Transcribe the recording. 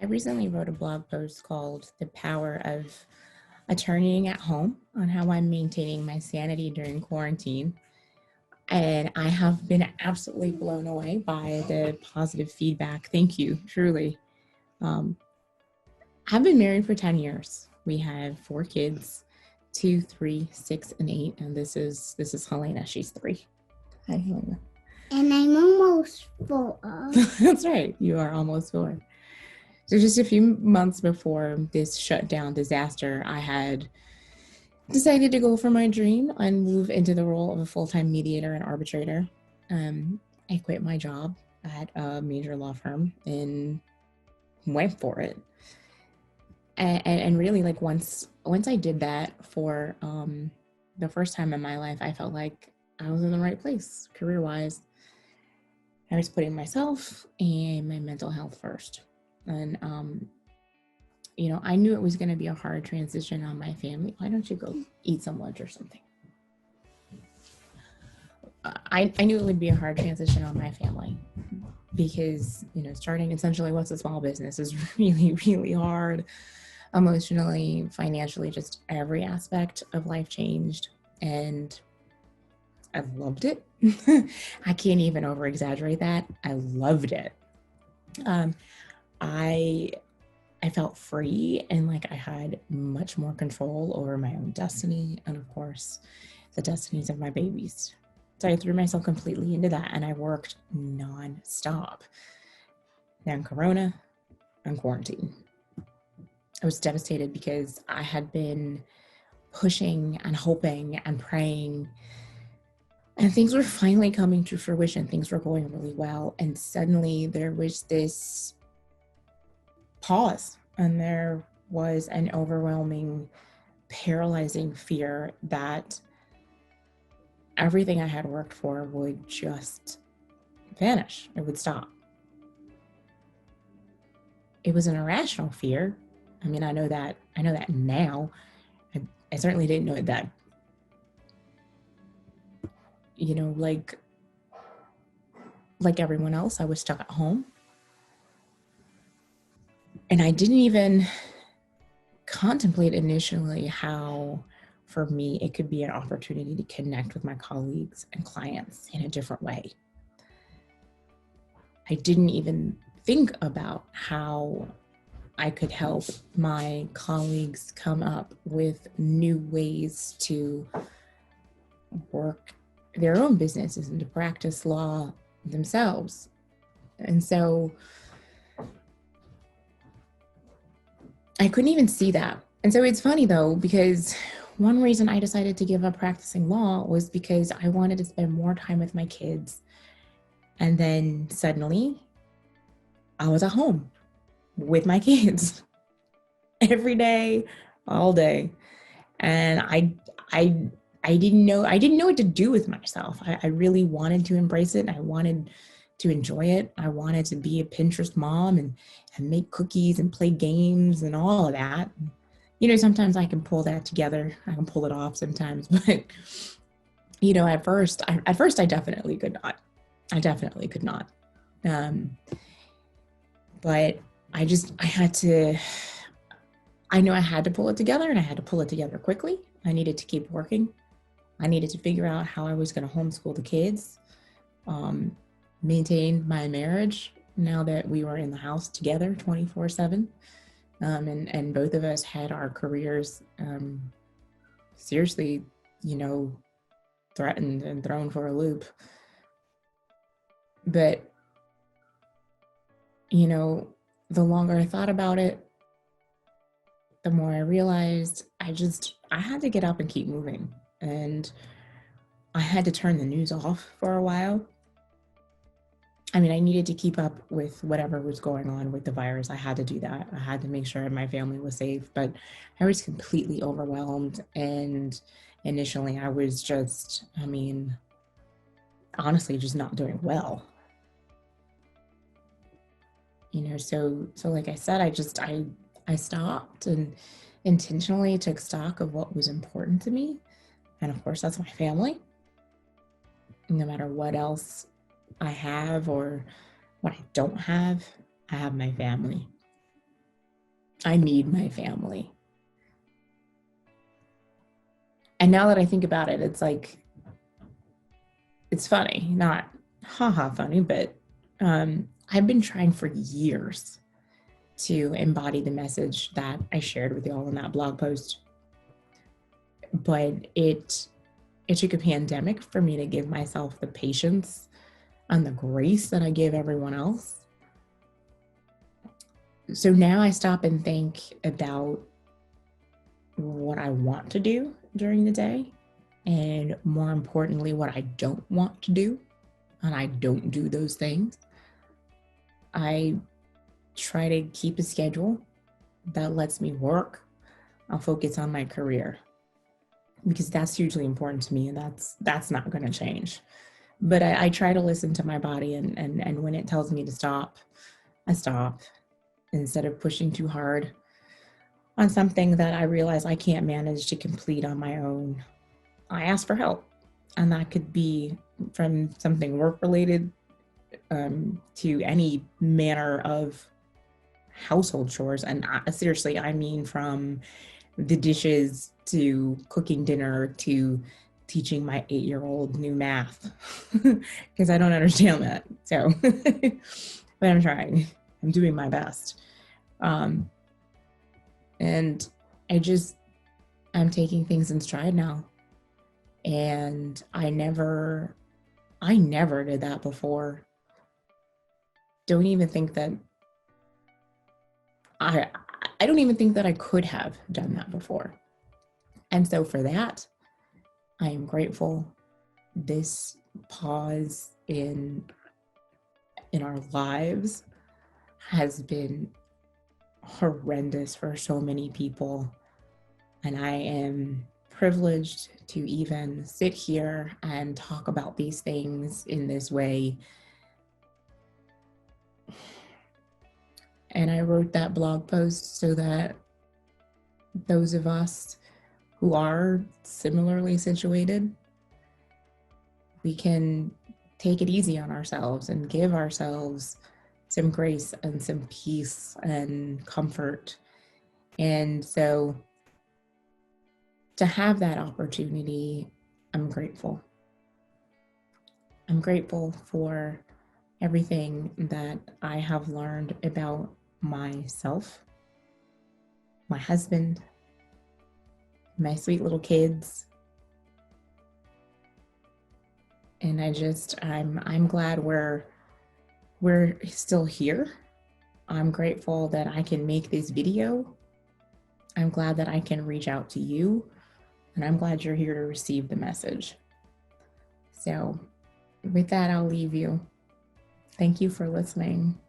I recently wrote a blog post called The Power of Attorneying at Home on how I'm maintaining my sanity during quarantine. And I have been absolutely blown away by the positive feedback. Thank you, truly. Um, I've been married for 10 years. We have 4 kids, 2, 3, 6, and 8. And this is Helena. She's 3. Hi, Helena. And I'm almost 4. That's right. You are almost 4. So just a few months before this shutdown disaster, I had decided to go for my dream and move into the role of a full-time mediator and arbitrator. I quit my job at a major law firm and went for it. And really, like once I did that for the first time in my life, I felt like I was in the right place career-wise. I was putting myself and my mental health first. And, I knew it was going to be a hard transition on my family. Why don't you go eat some lunch or something? I knew it would be a hard transition on my family because, starting essentially what's a small business is really, really hard. Emotionally, financially, just every aspect of life changed. And I loved it. I can't even over exaggerate that. I loved it. I felt free and like I had much more control over my own destiny and, of course, the destinies of my babies. So I threw myself completely into that and I worked nonstop. Then Corona and quarantine. I was devastated because I had been pushing and hoping and praying, and things were finally coming to fruition. Things were going really well. And suddenly there was this pause and there was an overwhelming, paralyzing fear that everything I had worked for would just vanish. It would stop. It was an irrational fear. I mean, I know that now. I certainly didn't know it then. Like everyone else, I was stuck at home. And I didn't even contemplate initially how, for me, it could be an opportunity to connect with my colleagues and clients in a different way. I didn't even think about how I could help my colleagues come up with new ways to work their own businesses and to practice law themselves. And so I couldn't even see that. And so it's funny though, because one reason I decided to give up practicing law was because I wanted to spend more time with my kids. And then suddenly I was at home with my kids every day, all day. And I didn't know what to do with myself. I really wanted to embrace it. I wanted to enjoy it. I wanted to be a Pinterest mom and make cookies and play games and all of that. Sometimes I can pull that together. I can pull it off sometimes, but at first I definitely could not. But I knew I had to pull it together, and I had to pull it together quickly. I needed to keep working. I needed to figure out how I was going to homeschool the kids, maintain my marriage now that we were in the house together 24/7. And both of us had our careers seriously, threatened and thrown for a loop. But, the longer I thought about it, the more I realized I had to get up and keep moving. And I had to turn the news off for a while. I mean, I needed to keep up with whatever was going on with the virus. I had to do that. I had to make sure my family was safe, but I was completely overwhelmed. And initially I was honestly, just not doing well. So like I said, I stopped and intentionally took stock of what was important to me. And of course, that's my family. No matter what else I have or what I don't have, I have my family. I need my family. And now that I think about it, it's like, it's funny, not haha funny, but I've been trying for years to embody the message that I shared with y'all in that blog post. But it took a pandemic for me to give myself the patience and the grace that I give everyone else. So now I stop and think about what I want to do during the day, and more importantly, what I don't want to do. And I don't do those things. I try to keep a schedule that lets me work. I'll focus on my career because that's hugely important to me, and that's not going to change. But I try to listen to my body, and when it tells me to stop, I stop instead of pushing too hard on something that I realize I can't manage to complete on my own. I ask for help, and that could be from something work related to any manner of household chores. And seriously, I mean from the dishes to cooking dinner to teaching my 8-year-old new math because I don't understand that. So, but I'm trying. I'm doing my best. And I'm taking things in stride now. And I never did that before. Don't even think that I don't even think that I could have done that before. And so for that, I am grateful. This pause in our lives has been horrendous for so many people. And I am privileged to even sit here and talk about these things in this way. And I wrote that blog post so that those of us who are similarly situated, we can take it easy on ourselves and give ourselves some grace and some peace and comfort. And so to have that opportunity, I'm grateful. I'm grateful for everything that I have learned about myself, my husband, my sweet little kids. And I'm glad we're still here. I'm grateful that I can make this video. I'm glad that I can reach out to you, and I'm glad you're here to receive the message. So with that, I'll leave you. Thank you for listening.